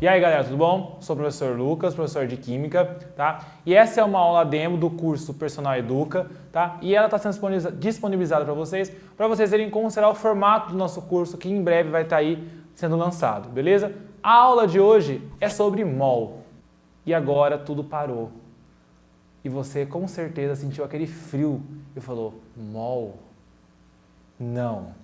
E aí galera, tudo bom? Sou o professor Lucas, professor de Química, tá? E essa é uma aula demo do curso Personal Educa, tá? E ela está sendo disponibilizada para vocês verem como será o formato do nosso curso, que em breve vai estar aí sendo lançado, beleza? A aula de hoje é sobre mol. E agora tudo parou. E você com certeza sentiu aquele frio e falou, mol? Não.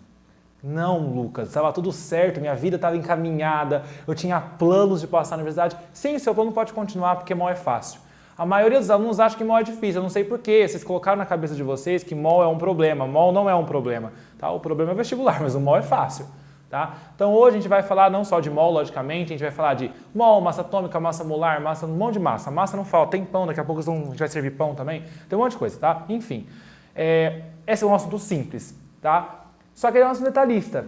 Não, Lucas, estava tudo certo, minha vida estava encaminhada, eu tinha planos de passar na universidade. Sim, seu plano pode continuar porque mol é fácil. A maioria dos alunos acha que mol é difícil, eu não sei porquê, vocês colocaram na cabeça de vocês que mol é um problema, mol não é um problema. Tá? O problema é vestibular, mas o mol é fácil. Tá? Então hoje a gente vai falar não só de mol, logicamente, a gente vai falar de mol, massa atômica, massa molar, massa, um monte de massa. Massa não falta, tem pão, daqui a pouco a gente vai servir pão também, tem um monte de coisa, tá? Enfim, esse é um assunto simples, tá? Só que ele é um assunto detalhista.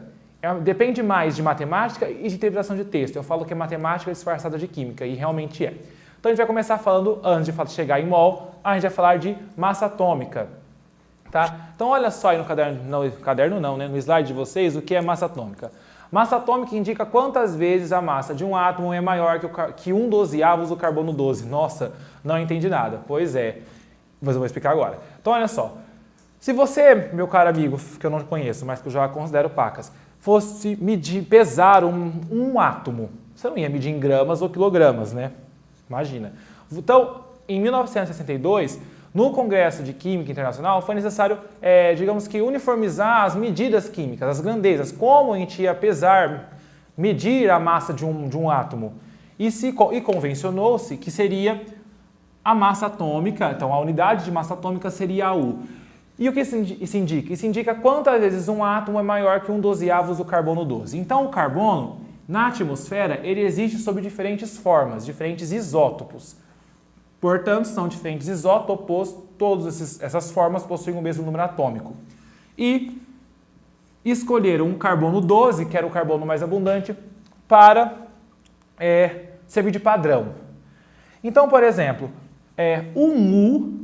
Depende mais de matemática e de interpretação de texto. Eu falo que é matemática disfarçada de química, e realmente é. Então a gente vai começar falando, antes de chegar em mol, a gente vai falar de massa atômica. Tá? Então olha só aí no slide de vocês o que é massa atômica. Massa atômica indica quantas vezes a massa de um átomo é maior que 1/12 do carbono 12. Nossa, não entendi nada. Pois é, mas eu vou explicar agora. Então olha só. Se você, meu caro amigo, que eu não conheço, mas que eu já considero pacas, fosse pesar um átomo, você não ia medir em gramas ou quilogramas, né? Imagina. Então, em 1962, no Congresso de Química Internacional, foi necessário, digamos que, uniformizar as medidas químicas, as grandezas, como a gente ia medir a massa de um átomo. E convencionou-se que seria a massa atômica, então a unidade de massa atômica seria a U. E o que isso indica? Isso indica quantas vezes um átomo é maior que 1/12 do carbono 12. Então, o carbono, na atmosfera, ele existe sob diferentes formas, diferentes isótopos. Portanto, são diferentes isótopos, todas essas formas possuem o mesmo número atômico. E escolheram um carbono 12, que era o carbono mais abundante, para servir de padrão. Então, por exemplo, um U.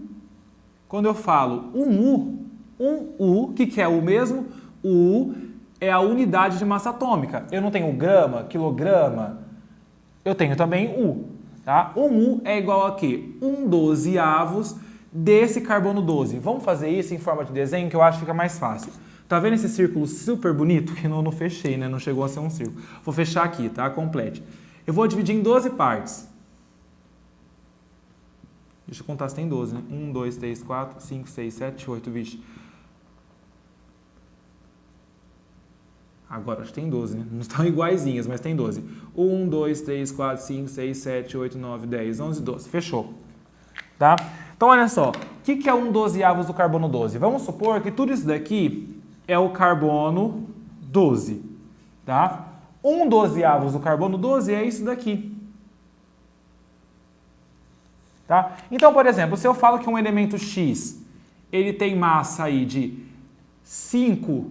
Quando eu falo um U, o que é U mesmo? O U é a unidade de massa atômica. Eu não tenho grama, quilograma, eu tenho também U. Tá? U é igual a quê? 1/12 desse carbono 12. Vamos fazer isso em forma de desenho que eu acho que fica mais fácil. Tá vendo esse círculo super bonito? Que não fechei, né? Não chegou a ser um círculo. Vou fechar aqui, tá? Complete. Eu vou dividir em 12 partes. Deixa eu contar se tem 12, né? 1, 2, 3, 4, 5, 6, 7, 8, vixe. Agora acho que tem 12, né? Não estão iguaizinhas, mas tem 12. 1, 2, 3, 4, 5, 6, 7, 8, 9, 10, 11, 12. Fechou. Tá? Então olha só. O que é 1/12 do carbono 12? Vamos supor que tudo isso daqui é o carbono 12. Tá? 1/12 do carbono 12 é isso daqui. Tá? Então, por exemplo, se eu falo que um elemento X ele tem massa aí de 5U,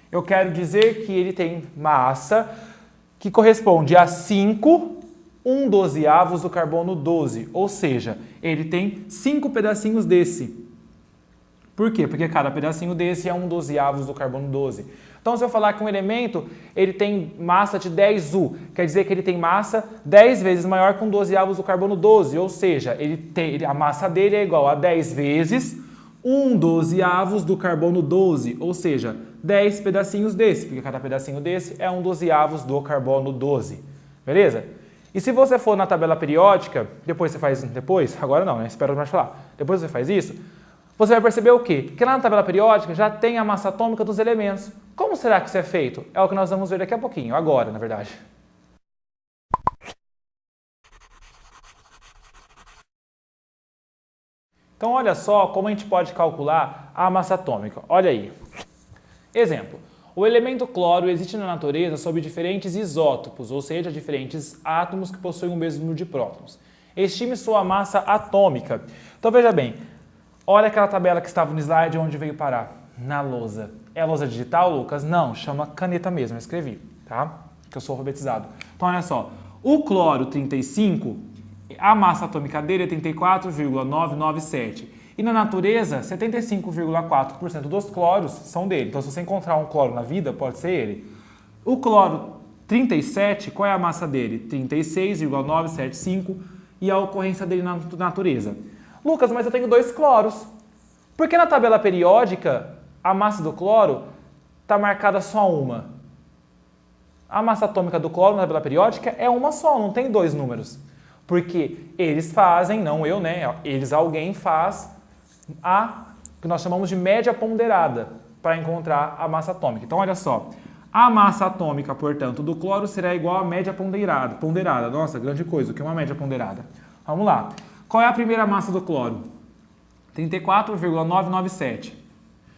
eu quero dizer que ele tem massa que corresponde a 5 1/12 do carbono 12, ou seja, ele tem 5 pedacinhos desse. Por quê? Porque cada pedacinho desse é 1/12 do carbono 12. Então, se eu falar que um elemento ele tem massa de 10U, quer dizer que ele tem massa 10 vezes maior que 1/12 do carbono 12, ou seja, a massa dele é igual a 10 vezes 1/12 do carbono 12, ou seja, 10 pedacinhos desse, porque cada pedacinho desse é 1/12 do carbono 12, beleza? E se você for na tabela periódica, agora não, né? Espero mais falar. Depois você faz isso, você vai perceber o quê? Que lá na tabela periódica já tem a massa atômica dos elementos. Como será que isso é feito? É o que nós vamos ver daqui a pouquinho, agora, na verdade. Então, olha só como a gente pode calcular a massa atômica. Olha aí. Exemplo. O elemento cloro existe na natureza sob diferentes isótopos, ou seja, diferentes átomos que possuem o mesmo número de prótons. Estime sua massa atômica. Então, veja bem. Olha aquela tabela que estava no slide onde veio parar. Na lousa. É a lousa digital, Lucas? Não, chama caneta mesmo, eu escrevi, tá? Que eu sou alfabetizado. Então, olha só. O cloro 35, a massa atômica dele é 34,997. E na natureza, 75,4% dos cloros são dele. Então, se você encontrar um cloro na vida, pode ser ele. O cloro 37, qual é a massa dele? 36,975 e a ocorrência dele na natureza. Lucas, mas eu tenho 2 cloros. Por que na tabela periódica a massa do cloro está marcada só uma? A massa atômica do cloro na tabela periódica é uma só, não tem 2 números. Porque eles fazem, não eu, né? Alguém faz a que nós chamamos de média ponderada para encontrar a massa atômica. Então, olha só. A massa atômica, portanto, do cloro será igual à média ponderada. Nossa, grande coisa, o que é uma média ponderada? Vamos lá. Qual é a primeira massa do cloro? 34,997.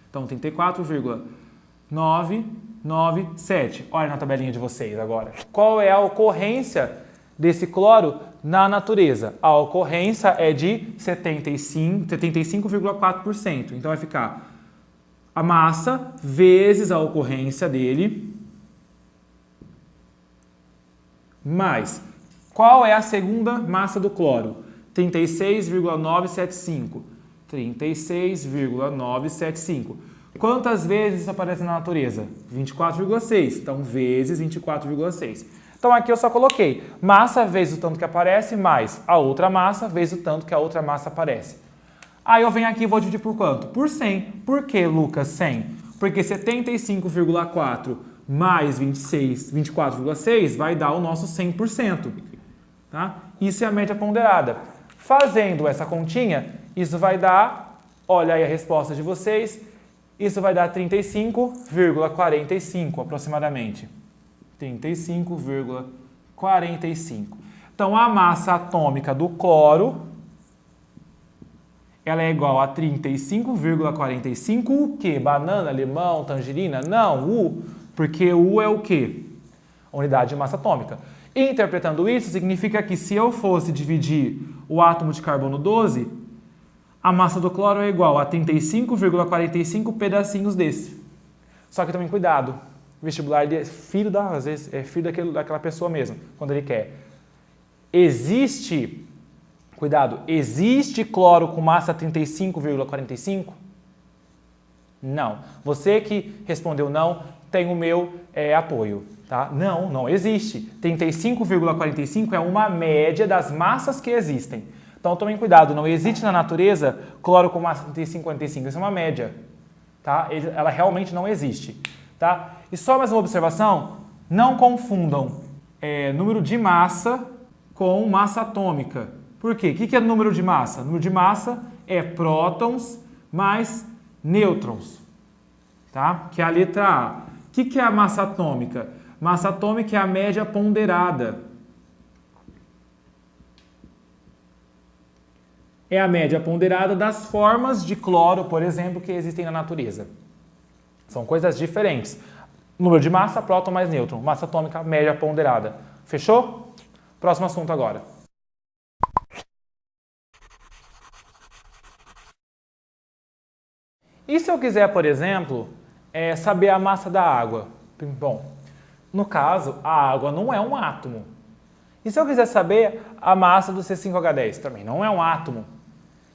Então, 34,997. Olha na tabelinha de vocês agora. Qual é a ocorrência desse cloro na natureza? A ocorrência é de 75,4%. Então, vai ficar a massa vezes a ocorrência dele, mais qual é a segunda massa do cloro? 36,975. 36,975. Quantas vezes isso aparece na natureza? 24,6. Então, vezes 24,6. Então, aqui eu só coloquei massa vezes o tanto que aparece, mais a outra massa vezes o tanto que a outra massa aparece. Aí eu venho aqui e vou dividir por quanto? Por 100. Por que, Lucas, 100? Porque 75,4 mais 24,6 vai dar o nosso 100%. Tá? Isso é a média ponderada. Fazendo essa continha, isso vai dar, olha aí a resposta de vocês, isso vai dar 35,45 aproximadamente. 35,45. Então, a massa atômica do cloro, ela é igual a 35,45 o quê? Banana, limão, tangerina? Não, U, porque U é o quê? Unidade de massa atômica. Interpretando isso, significa que se eu fosse dividir o átomo de carbono 12, a massa do cloro é igual a 35,45 pedacinhos desse. Só que tomem cuidado. O vestibular ele é filho às vezes é filho daquela pessoa mesmo, quando ele quer. Existe cloro com massa 35,45? Não. Você que respondeu não, tem o meu apoio. Tá? Não existe. 35,45 é uma média das massas que existem. Então tomem cuidado, não existe na natureza cloro com massa 35,45, isso é uma média. Tá? Ela realmente não existe. Tá? E só mais uma observação, não confundam número de massa com massa atômica. Por quê? O que é número de massa? Número de massa é prótons mais nêutrons, tá? Que é a letra A. O que é a massa atômica? Massa atômica é a média ponderada. É a média ponderada das formas de cloro, por exemplo, que existem na natureza. São coisas diferentes. Número de massa, próton mais nêutron. Massa atômica, média ponderada. Fechou? Próximo assunto agora. E se eu quiser, por exemplo, saber a massa da água? Bom, no caso, a água não é um átomo. E se eu quiser saber a massa do C5H10? Também não é um átomo.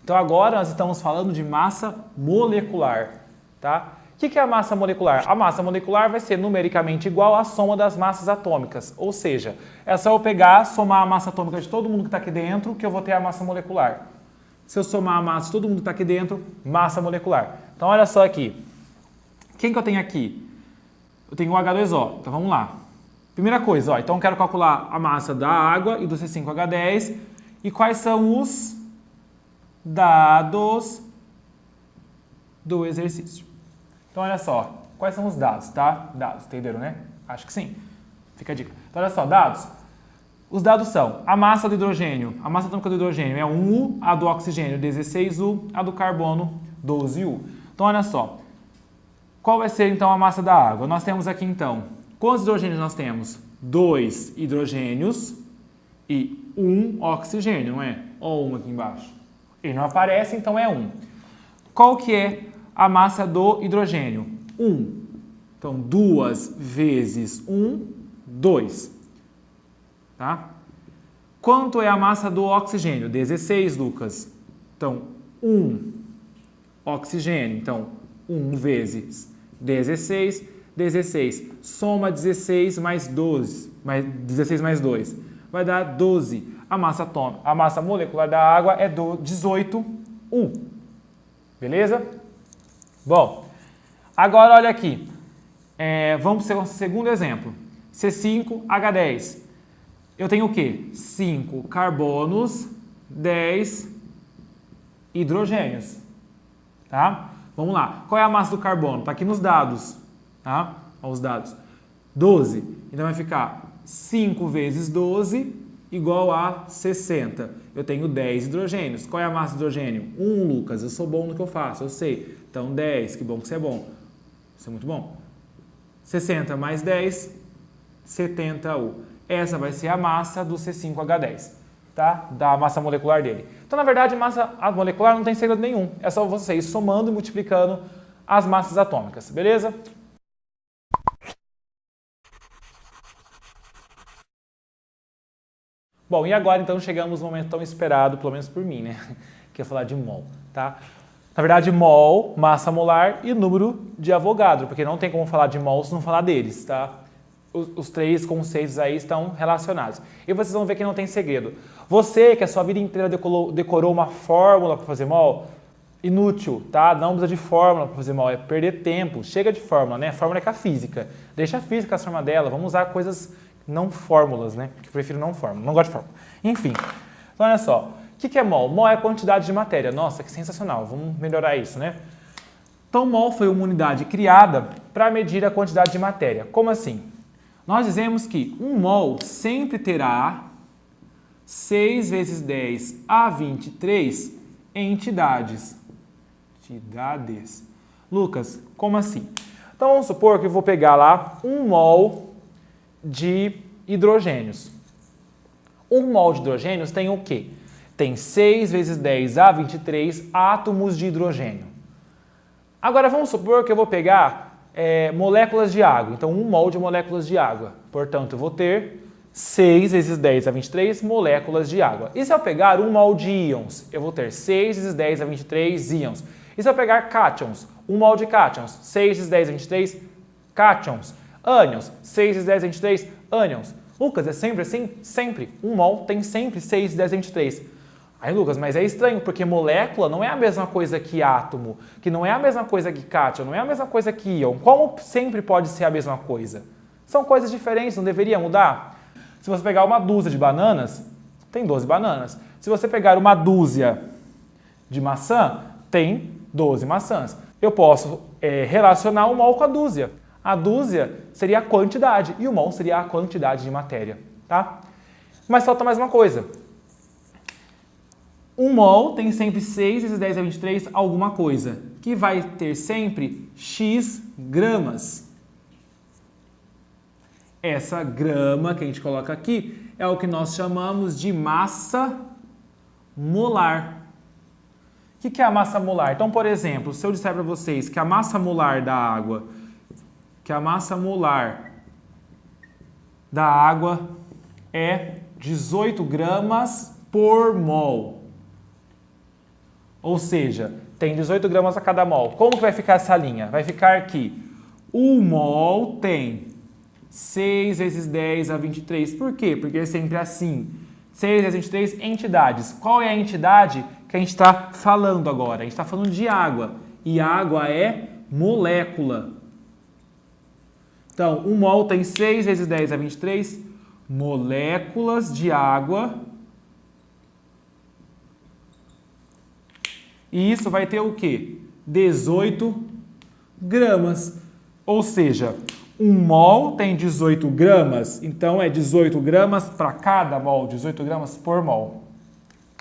Então agora nós estamos falando de massa molecular. Tá? O que é a massa molecular? A massa molecular vai ser numericamente igual à soma das massas atômicas. Ou seja, é só eu pegar, somar a massa atômica de todo mundo que está aqui dentro, que eu vou ter a massa molecular. Se eu somar a massa de todo mundo que está aqui dentro, massa molecular. Então, olha só aqui. Quem que eu tenho aqui? Eu tenho o H2O. Então, vamos lá. Primeira coisa, ó, então eu quero calcular a massa da água e do C5H10. E quais são os dados do exercício. Então, olha só. Quais são os dados, tá? Dados, entenderam, né? Acho que sim. Fica a dica. Então, olha só, dados. Os dados são a massa do hidrogênio, a massa atômica do hidrogênio é 1U, a do oxigênio 16U, a do carbono 12U. Então, olha só, qual vai ser então a massa da água? Nós temos aqui então, quantos hidrogênios nós temos? 2 hidrogênios e 1 oxigênio, não é? Ou 1 aqui embaixo. Ele não aparece, então é 1. Qual que é a massa do hidrogênio? 1. Então, 2 vezes 1, 2. Tá? Quanto é a massa do oxigênio? 16, Lucas. Então, 1 oxigênio. Então, 1 vezes 16, 16. Soma 16 mais 12, 16 mais 2, vai dar 12. A massa atômica, a massa molecular da água é 18 U. Beleza? Bom, agora olha aqui. Vamos para o segundo exemplo. C5H10. Eu tenho o quê? 5 carbonos, 10 hidrogênios. Tá? Vamos lá. Qual é a massa do carbono? Está aqui nos dados. Tá? Olha os dados. 12. Então vai ficar 5 vezes 12 igual a 60. Eu tenho 10 hidrogênios. Qual é a massa do hidrogênio? 1, Lucas. Eu sou bom no que eu faço, eu sei. Então 10. Que bom que você é bom. Isso é muito bom. 60 mais 10, 70U. Essa vai ser a massa do C5H10, tá? Da massa molecular dele. Então, na verdade, massa molecular não tem segredo nenhum. É só vocês somando e multiplicando as massas atômicas, beleza? Bom, e agora então chegamos no momento tão esperado, pelo menos por mim, né? Que é falar de mol, tá? Na verdade, mol, massa molar e número de Avogadro, porque não tem como falar de mol se não falar deles, tá? Os três conceitos aí estão relacionados. E vocês vão ver que não tem segredo. Você que a sua vida inteira decorou uma fórmula para fazer mol, inútil, tá? Não precisa de fórmula para fazer mol, é perder tempo. Chega de fórmula, né? Fórmula é com a física. Deixa a física a forma dela, vamos usar coisas não fórmulas, né? Que eu prefiro não fórmula, não gosto de fórmula. Enfim, então olha só. O que é mol? Mol é a quantidade de matéria. Nossa, que sensacional. Vamos melhorar isso, né? Então, mol foi uma unidade criada para medir a quantidade de matéria. Como assim? Nós dizemos que um mol sempre terá 6 vezes 10 a 23 entidades. Lucas, como assim? Então, vamos supor que eu vou pegar lá 1 mol de hidrogênios. 1 mol de hidrogênios tem o quê? Tem 6 vezes 10 a 23 átomos de hidrogênio. Agora vamos supor que eu vou pegar moléculas de água. Então 1 mol de moléculas de água. Portanto, eu vou ter 6 vezes 10 a 23 moléculas de água. E se eu pegar 1 mol de íons? Eu vou ter 6 vezes 10 a 23 íons. E se eu pegar cátions? 1 mol de cátions. 6 vezes 10 a 23 cátions. Ânions. 6 vezes 10 a 23 ânions. Lucas, é sempre assim? Sempre. 1 mol tem sempre 6 vezes 10 a 23. Aí, Lucas, mas é estranho, porque molécula não é a mesma coisa que átomo, que não é a mesma coisa que cátion, não é a mesma coisa que íon. Como sempre pode ser a mesma coisa? São coisas diferentes, não deveria mudar? Se você pegar uma dúzia de bananas, tem 12 bananas. Se você pegar uma dúzia de maçã, tem 12 maçãs. Eu posso relacionar o mol com a dúzia. A dúzia seria a quantidade e o mol seria a quantidade de matéria, tá? Mas falta mais uma coisa. 1 mol tem sempre 6 vezes 10 a 23 alguma coisa, que vai ter sempre x gramas. Essa grama que a gente coloca aqui é o que nós chamamos de massa molar. O que é a massa molar? Então, por exemplo, se eu disser para vocês que a massa molar da água, é 18 gramas por mol. Ou seja, tem 18 gramas a cada mol. Como que vai ficar essa linha? Vai ficar que 1 mol tem 6 vezes 10 a 23. Por quê? Porque é sempre assim. 6 vezes 23 entidades. Qual é a entidade que a gente está falando agora? A gente está falando de água. E água é molécula. Então, 1 mol tem 6 vezes 10 a 23 moléculas de água. E isso vai ter o quê? 18 gramas. Ou seja, 1 mol tem 18 gramas, então é 18 gramas para cada mol, 18 gramas por mol.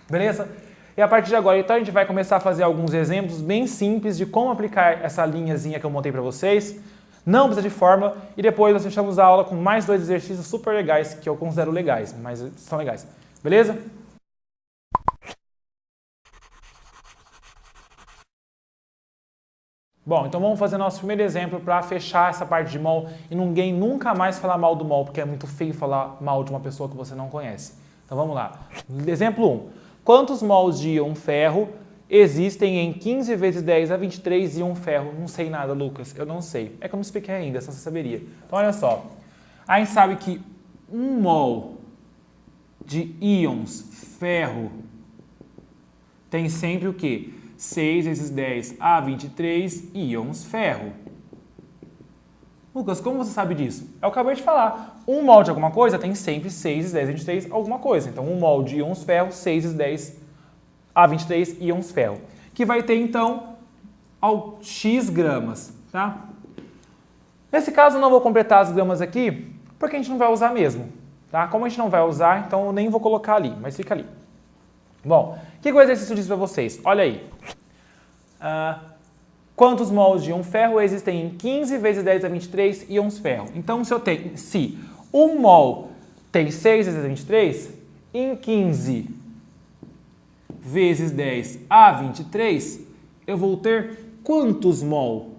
Beleza? E a partir de agora, então, a gente vai começar a fazer alguns exemplos bem simples de como aplicar essa linhazinha que eu montei para vocês. Não precisa de fórmula. E depois nós fechamos a aula com mais 2 exercícios super legais, que eu considero legais, mas são legais. Beleza? Bom, então vamos fazer nosso primeiro exemplo para fechar essa parte de mol e ninguém nunca mais falar mal do mol, porque é muito feio falar mal de uma pessoa que você não conhece. Então vamos lá. Exemplo 1. Quantos mols de íon ferro existem em 15 vezes 10 a 23 íon ferro. Não sei nada, Lucas, eu não sei. É que eu não expliquei ainda, senão você saberia. Então, olha só. A gente sabe que 1 mol de íons ferro tem sempre o quê? 6 vezes 10 a 23 íons ferro. Lucas, como você sabe disso? Eu acabei de falar. 1 mol de alguma coisa tem sempre 6 vezes 10 a 23 alguma coisa. Então, 1 mol de íons ferro, 6 vezes 10 a 23 íons ferro. Que vai ter, então, ao X gramas, tá? Nesse caso, eu não vou completar as gramas aqui, porque a gente não vai usar mesmo, tá? Como a gente não vai usar, então eu nem vou colocar ali, mas fica ali. Bom, o que o exercício diz para vocês? Olha aí. Quantos mols de íon ferro existem em 15 vezes 10 a 23 íons ferro? Então, se 1 mol tem 6 vezes 23, em 15 vezes 10 a 23, eu vou ter quantos mol?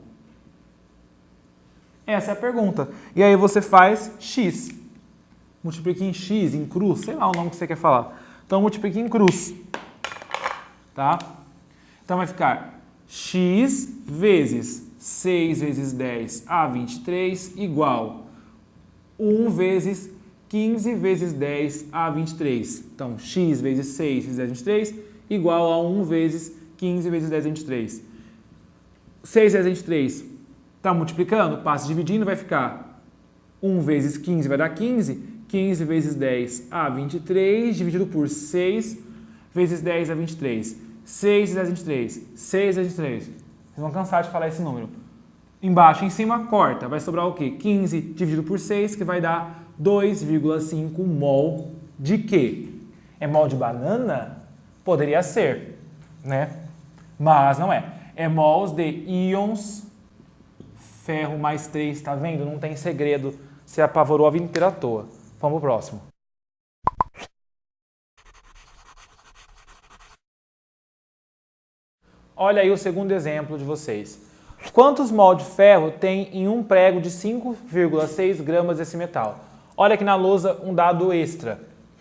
Essa é a pergunta. E aí você faz x. Multiplica em x, em cruz, sei lá o nome que você quer falar. Então, multiplica em cruz. Tá? Então, vai ficar x vezes 6 vezes 10 a 23 igual 1 vezes 15 vezes 10 a 23. Então, x vezes 6 vezes 10 a 23 igual a 1 vezes 15 vezes 10 a 23. 6 vezes 23 está multiplicando, passa dividindo, vai ficar 1 vezes 15 vai dar 15. 15 vezes 10 a 23 dividido por 6 vezes 10 a 23. 6 vezes 23. 6 vezes 23. Vocês vão cansar de falar esse número. Embaixo, em cima, corta. Vai sobrar o quê? 15 dividido por 6, que vai dar 2,5 mol de quê? É mol de banana? Poderia ser, né? Mas não é. É mols de íons ferro mais 3, tá vendo? Não tem segredo. Você apavorou a vida inteira à toa. Vamos pro próximo. Olha aí o segundo exemplo de vocês. Quantos mol de ferro tem em um prego de 5,6 gramas desse metal? Olha aqui na lousa um dado extra,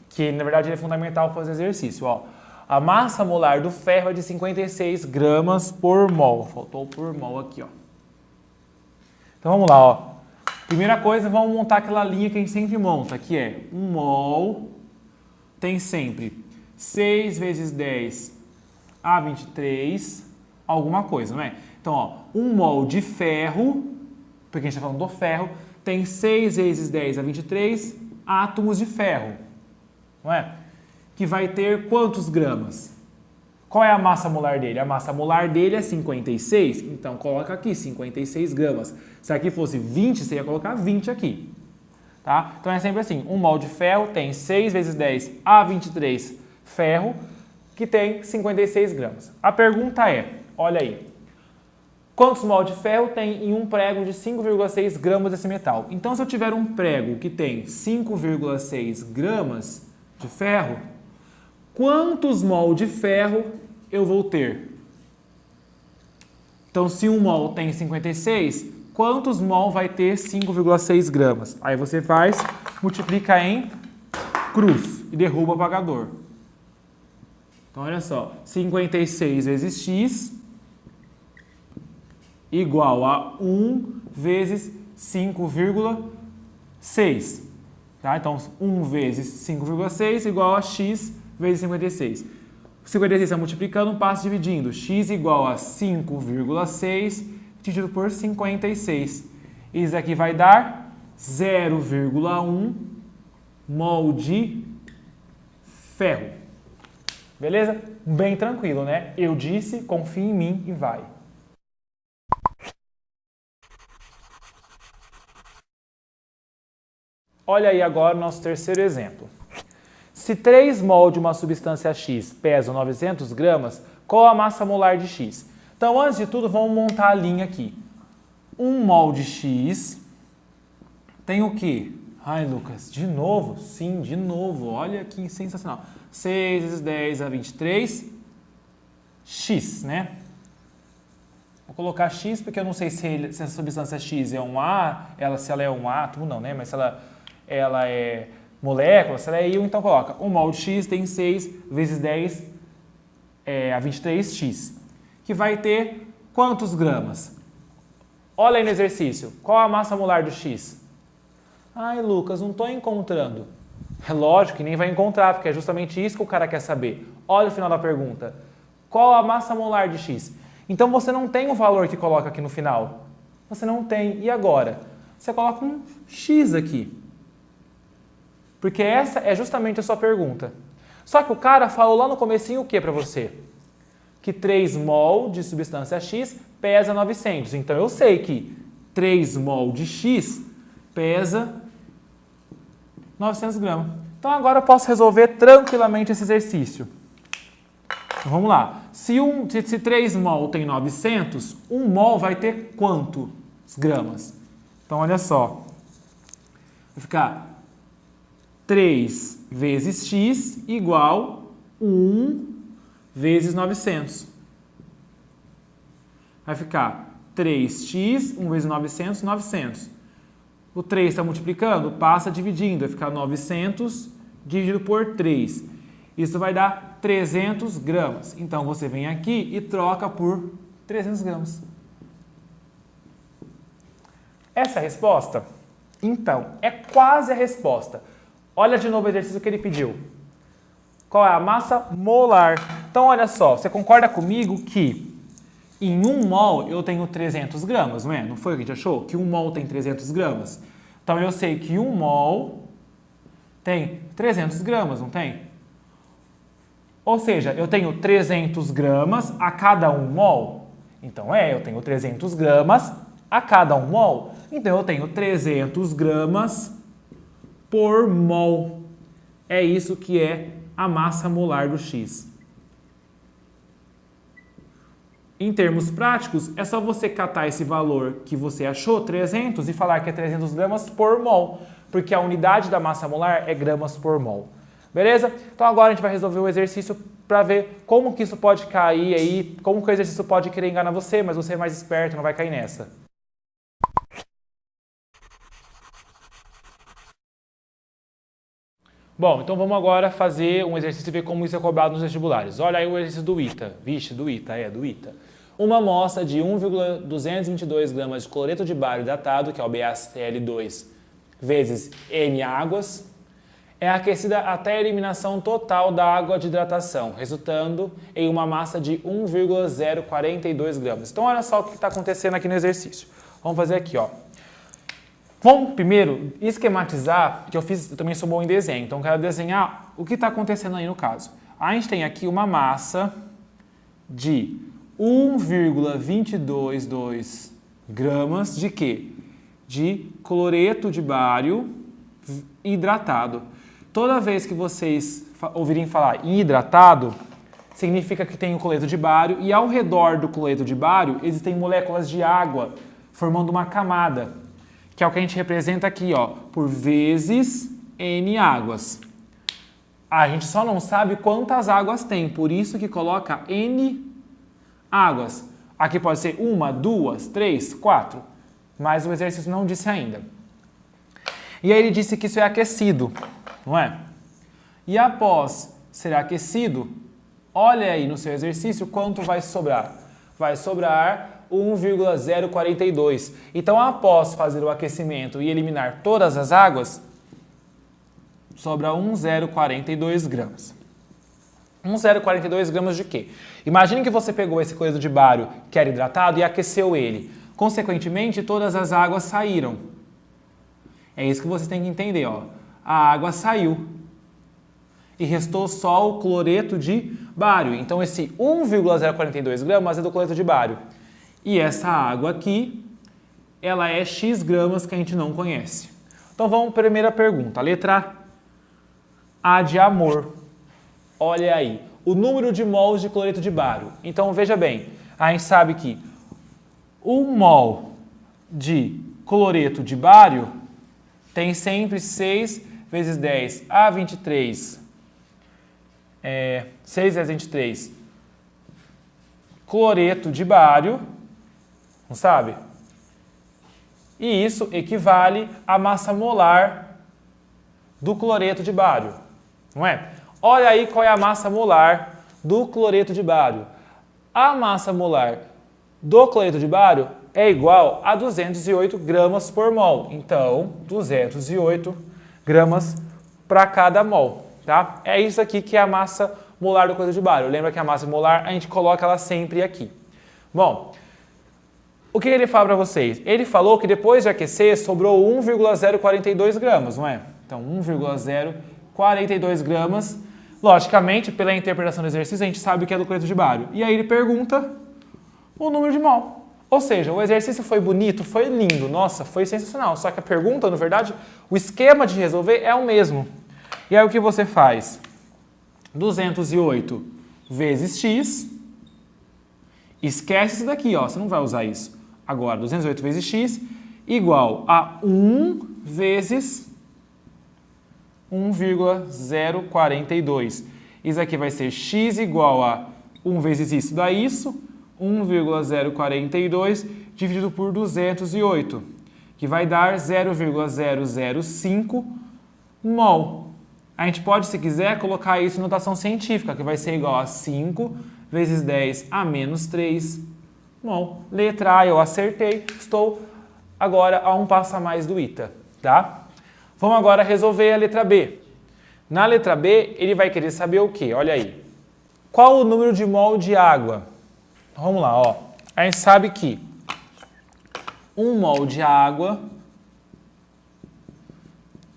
que na verdade é fundamental fazer exercício. Ó. A massa molar do ferro é de 56 gramas por mol. Faltou por mol aqui, ó. Então vamos lá, ó. Primeira coisa, vamos montar aquela linha que a gente sempre monta, que é 1 mol tem sempre 6 vezes 10 a 23, alguma coisa, não é? Então, ó, 1 mol de ferro, porque a gente está falando do ferro, tem 6 vezes 10 a 23 átomos de ferro, não é? Que vai ter quantos gramas? Qual é a massa molar dele? A massa molar dele é 56, então coloca aqui 56 gramas. Se aqui fosse 20, você ia colocar 20 aqui. Tá? Então é sempre assim, 1 mol de ferro tem 6 vezes 10 a 23 ferro, que tem 56 gramas. A pergunta é, olha aí, quantos mol de ferro tem em um prego de 5,6 gramas desse metal? Então se eu tiver um prego que tem 5,6 gramas de ferro, quantos mol de ferro eu vou ter? Então, se 1 mol tem 56, quantos mol vai ter 5,6 gramas? Aí você faz, multiplica em cruz e derruba o apagador. Então, olha só, 56 vezes x igual a 1 vezes 5,6. Tá? Então, 1 vezes 5,6 igual a x vezes 56. 56 está multiplicando, passa dividindo. X igual a 5,6 dividido por 56. Isso aqui vai dar 0,1 mol de ferro. Beleza? Bem tranquilo, né? Eu disse, confia em mim e vai. Olha aí agora o nosso terceiro exemplo. Se 3 mol de uma substância X pesam 900 gramas, qual a massa molar de X? Então, antes de tudo, vamos montar a linha aqui. 1 mol de X tem o quê? Ai, Lucas, de novo? Sim, de novo. Olha que sensacional. 6 vezes 10 a 23, X, né? Vou colocar X porque eu não sei se essa substância X é um A, se ela é um átomo, não, né? Mas se ela é molécula, se ela é íon, então coloca 1 mol de X tem 6 vezes 10 a 23x, que vai ter quantos gramas? Olha aí no exercício, qual a massa molar do x? Ai, Lucas, não estou encontrando. É lógico que nem vai encontrar, porque é justamente isso que o cara quer saber. Olha o final da pergunta. Qual a massa molar de x? Então você não tem o valor que coloca aqui no final. Você não tem. E agora? Você coloca um x aqui. Porque essa é justamente a sua pergunta. Só que o cara falou lá no comecinho o que para você? Que 3 mol de substância X pesa 900. Então eu sei que 3 mol de X pesa 900 gramas. Então agora eu posso resolver tranquilamente esse exercício. Então, vamos lá. Se 3 mol tem 900, 1 mol vai ter quantos gramas? Então olha só. Vai ficar 3 vezes x igual 1 vezes 900. Vai ficar 3x, 1 vezes 900, 900. O 3 está multiplicando? Passa dividindo. Vai ficar 900 dividido por 3. Isso vai dar 300 gramas. Então, você vem aqui e troca por 300 gramas. Essa é a resposta? Então, é quase a resposta. Olha de novo o exercício que ele pediu. Qual é a massa molar? Então, olha só, você concorda comigo que em 1 mol eu tenho 300 gramas, não é? Não foi o que a gente achou? Que 1 mol tem 300 gramas. Então, eu sei que 1 mol tem 300 gramas, não tem? Ou seja, eu tenho 300 gramas a cada 1 mol. Então, eu tenho 300 gramas a cada 1 mol. Então, eu tenho 300 gramas por mol. É isso que é a massa molar do X. Em termos práticos, é só você catar esse valor que você achou, 300, e falar que é 300 gramas por mol, porque a unidade da massa molar é gramas por mol. Beleza? Então agora a gente vai resolver o exercício para ver como que isso pode cair aí, como que o exercício pode querer enganar você, mas você é mais esperto, não vai cair nessa. Bom, então vamos agora fazer um exercício e ver como isso é cobrado nos vestibulares. Olha aí o exercício do ITA. Vixe, do ITA. Uma amostra de 1,222 gramas de cloreto de bário hidratado, que é o BaCl2, vezes N águas, é aquecida até a eliminação total da água de hidratação, resultando em uma massa de 1,042 gramas. Então olha só o que está acontecendo aqui no exercício. Vamos fazer aqui, ó. Vamos primeiro esquematizar, que eu também sou bom em desenho, então eu quero desenhar o que está acontecendo aí no caso. A gente tem aqui uma massa de 1,222 gramas de quê? De cloreto de bário hidratado. Toda vez que vocês ouvirem falar em hidratado, significa que tem o cloreto de bário e ao redor do cloreto de bário existem moléculas de água formando uma camada, que é o que a gente representa aqui, ó, por vezes N águas. A gente só não sabe quantas águas tem, por isso que coloca N águas. Aqui pode ser 1, 2, 3, 4, mas o exercício não disse ainda. E aí ele disse que isso é aquecido, não é? E após ser aquecido, olha aí no seu exercício quanto vai sobrar. Vai sobrar 1,042. Então, após fazer o aquecimento e eliminar todas as águas, sobra 1,042 gramas. 1,042 gramas de quê? Imagine que você pegou esse cloreto de bário que era hidratado e aqueceu ele. Consequentemente, todas as águas saíram. É isso que você tem que entender, ó. A água saiu e restou só o cloreto de bário. Então, esse 1,042 gramas é do cloreto de bário. E essa água aqui, ela é X gramas que a gente não conhece. Então vamos para a primeira pergunta. Letra A de amor. Olha aí, o número de mols de cloreto de bário. Então veja bem, a gente sabe que 1 mol de cloreto de bário tem sempre 6 vezes 10 a 23. 6 vezes 23 cloreto de bário. Não sabe? E isso equivale à massa molar do cloreto de bário, não é? Olha aí qual é a massa molar do cloreto de bário. A massa molar do cloreto de bário é igual a 208 gramas por mol. Então, 208 gramas para cada mol, tá? É isso aqui que é a massa molar do cloreto de bário. Lembra que a massa molar a gente coloca ela sempre aqui. Bom, o que ele fala para vocês? Ele falou que depois de aquecer sobrou 1,042 gramas, não é? Então, 1,042 gramas. Logicamente, pela interpretação do exercício, a gente sabe que é do cloreto de bário. E aí ele pergunta o número de mol. Ou seja, o exercício foi bonito, foi lindo, nossa, foi sensacional. Só que a pergunta, na verdade, o esquema de resolver é o mesmo. E aí o que você faz? 208 vezes x. Esquece isso daqui, ó, você não vai usar isso. Agora, 208 vezes x igual a 1 vezes 1,042. Isso aqui vai ser x igual a 1 vezes isso dá isso, 1,042 dividido por 208, que vai dar 0,005 mol. A gente pode, se quiser, colocar isso em notação científica, que vai ser igual a 5 vezes 10 a menos 3 mol. Letra A eu acertei, estou agora a um passo a mais do ITA, tá? Vamos agora resolver a letra B. Na letra B, ele vai querer saber o quê? Olha aí. Qual o número de mol de água? Vamos lá, ó. A gente sabe que 1 mol de água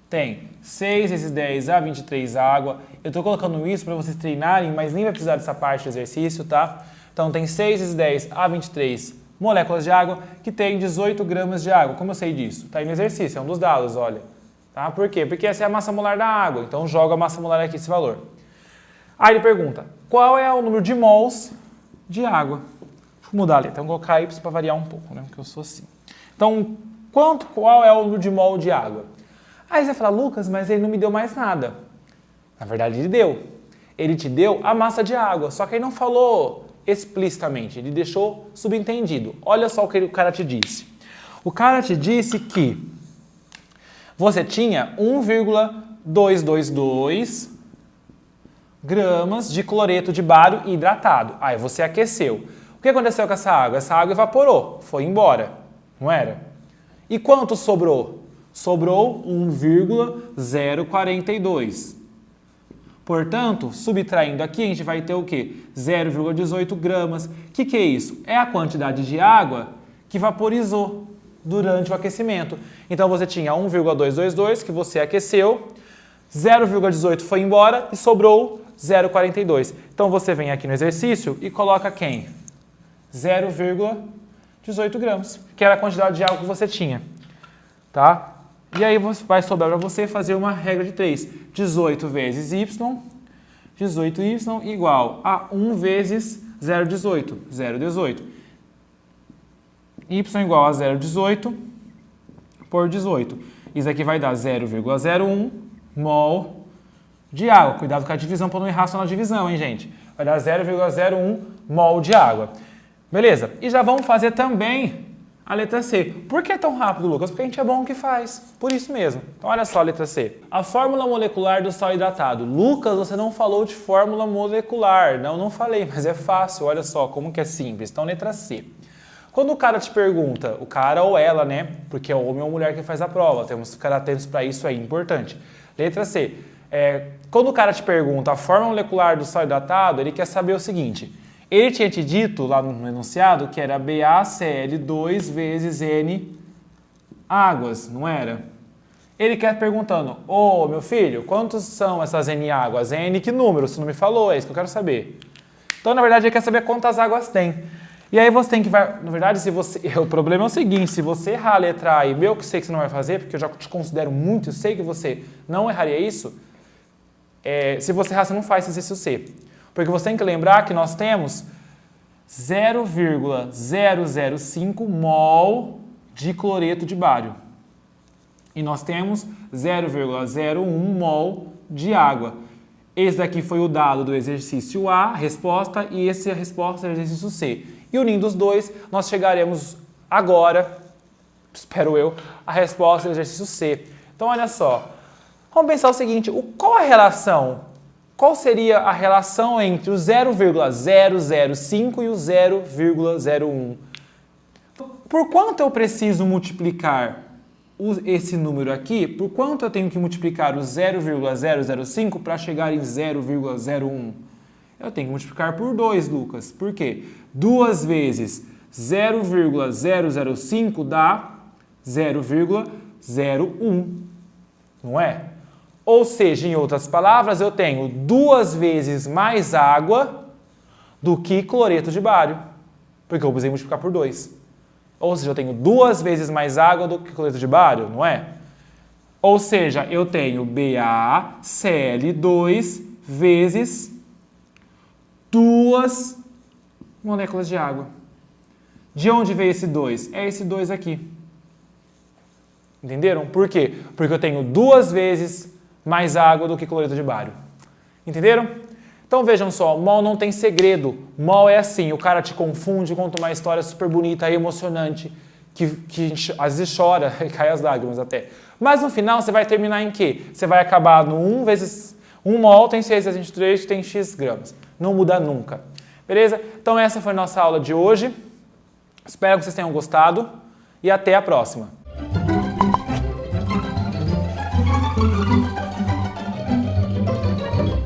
tem 6 vezes 10 a 23 água. Eu estou colocando isso para vocês treinarem, mas nem vai precisar dessa parte do exercício, tá? Então, tem 6 vezes 10 a 23 moléculas de água, que tem 18 gramas de água. Como eu sei disso? Está aí no exercício, é um dos dados, olha. Tá? Por quê? Porque essa é a massa molar da água. Então, joga a massa molar aqui, esse valor. Aí ele pergunta, qual é o número de mols de água? Deixa eu mudar a letra, vou colocar Y para variar um pouco, né? Porque eu sou assim. Então, qual é o número de mol de água? Aí você vai falar, Lucas, mas ele não me deu mais nada. Na verdade, ele deu. Ele te deu a massa de água, só que ele não falou explicitamente, ele deixou subentendido. Olha só o que o cara te disse. O cara te disse que você tinha 1,222 gramas de cloreto de bário hidratado. Aí você aqueceu. O que aconteceu com essa água? Essa água evaporou, foi embora, não era? E quanto sobrou? Sobrou 1,042. Portanto, subtraindo aqui, a gente vai ter o quê? 0,18 gramas. O que é isso? É a quantidade de água que vaporizou durante o aquecimento. Então, você tinha 1,222 que você aqueceu, 0,18 foi embora e sobrou 0,42. Então, você vem aqui no exercício e coloca quem? 0,18 gramas, que era a quantidade de água que você tinha. Tá? E aí vai sobrar para você fazer uma regra de 3. 18 vezes y, 18y igual a 1 vezes 0,18, 0,18. Y igual a 0,18 por 18. Isso aqui vai dar 0,01 mol de água. Cuidado com a divisão para não errar só na divisão, hein, gente? Vai dar 0,01 mol de água. Beleza? E já vamos fazer também a letra C. Por que é tão rápido, Lucas? Porque a gente é bom o que faz. Por isso mesmo. Então, olha só a letra C. A fórmula molecular do sal hidratado. Lucas, você não falou de fórmula molecular. Não falei, mas é fácil. Olha só como que é simples. Então, letra C. Quando o cara te pergunta, o cara ou ela, né? Porque é homem ou mulher que faz a prova. Temos que ficar atentos para isso aí, importante. Letra C. Quando o cara te pergunta a fórmula molecular do sal hidratado, ele quer saber o seguinte. Ele tinha te dito lá no enunciado que era BaCl2 vezes N águas, não era? Ele quer perguntando, ô meu filho, quantos são essas N águas? N que número? Você não me falou, é isso que eu quero saber. Então, na verdade, ele quer saber quantas águas tem. E aí você tem que, na verdade, o problema é o seguinte, se você errar a letra A e eu que sei que você não vai fazer, porque eu já te considero muito, eu sei que você não erraria isso, se você errar, você não faz esse exercício C. Porque você tem que lembrar que nós temos 0,005 mol de cloreto de bário. E nós temos 0,01 mol de água. Esse daqui foi o dado do exercício A, resposta, e esse é a resposta do exercício C. E unindo os dois, nós chegaremos agora, espero eu, a resposta do exercício C. Então, olha só. Vamos pensar o seguinte, qual a relação qual seria a relação entre o 0,005 e o 0,01? Por quanto eu preciso multiplicar esse número aqui? Por quanto eu tenho que multiplicar o 0,005 para chegar em 0,01? Eu tenho que multiplicar por 2, Lucas. Por quê? 2 vezes 0,005 dá 0,01, não é? Ou seja, em outras palavras, eu tenho 2 vezes mais água do que cloreto de bário, porque eu precisei multiplicar por 2. Ou seja, eu tenho 2 vezes mais água do que cloreto de bário, não é? Ou seja, eu tenho BaCl2 vezes 2 moléculas de água. De onde veio esse 2? É esse 2 aqui. Entenderam? Por quê? Porque eu tenho 2 vezes mais água do que cloreto de bário. Entenderam? Então vejam só, mol não tem segredo. Mol é assim, o cara te confunde, conta uma história super bonita, emocionante, que às vezes chora e cai as lágrimas até. Mas no final você vai terminar em quê? Você vai acabar no 1 vezes 1 mol tem 6 vezes 23, tem x gramas. Não muda nunca. Beleza? Então essa foi a nossa aula de hoje. Espero que vocês tenham gostado e até a próxima.